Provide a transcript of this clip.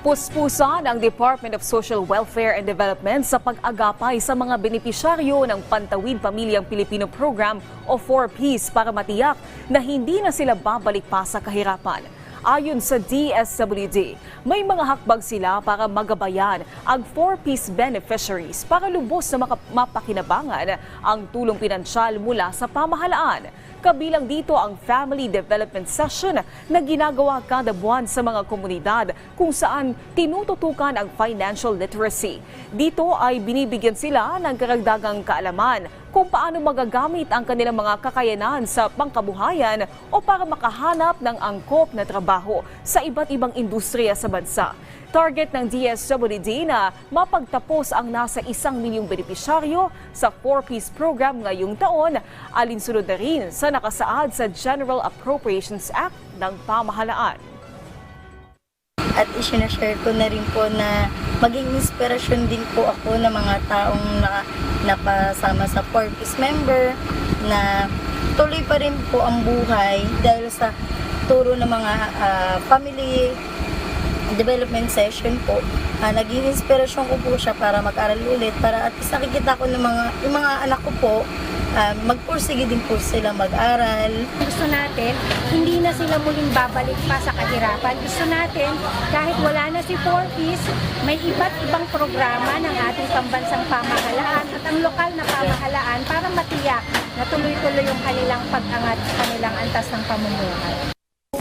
Puspusan ang Department of Social Welfare and Development sa pag-agapay sa mga benepisyaryo ng Pantawid Pamilyang Pilipino Program o 4Ps para matiyak na hindi na sila babalik pa sa kahirapan. Ayon sa DSWD, may mga hakbang sila para magabayan ang 4Ps beneficiaries para lubos na mapakinabangan ang tulong pinansyal mula sa pamahalaan. Kabilang dito ang Family Development Session na ginagawa kada buwan sa mga komunidad kung saan tinututukan ang financial literacy. Dito ay binibigyan sila ng karagdagang kaalaman kung paano magagamit ang kanilang mga kakayanan sa pangkabuhayan o para makahanap ng angkop na trabaho sa iba't ibang industriya sa bansa. Target ng DSWD na mapagtapos ang nasa 1 milyong benepisyaryo sa 4Ps program ngayong taon, alinsunod na rin sa nakasaad sa General Appropriations Act ng pamahalaan. At isinashare ko na rin po na maging inspirasyon din po ako ng mga taong napasama sa 4Ps member na tuloy pa rin po ang buhay dahil sa turo ng mga family development session po. Naging inspirasyon ko po siya para mag-aral ulit para at least nakikita ko ng yung mga anak ko po magpursige din po sila mag-aral. Gusto natin, hindi na sila muling babalik pa sa kahirapan. Gusto natin, kahit wala na si 4Ps, may iba't ibang programa ng ating pambansang pamahalaan at ang lokal na pamahalaan para matiyak na tuloy-tuloy yung kanilang pag-angat sa kanilang antas ng pamumuhay.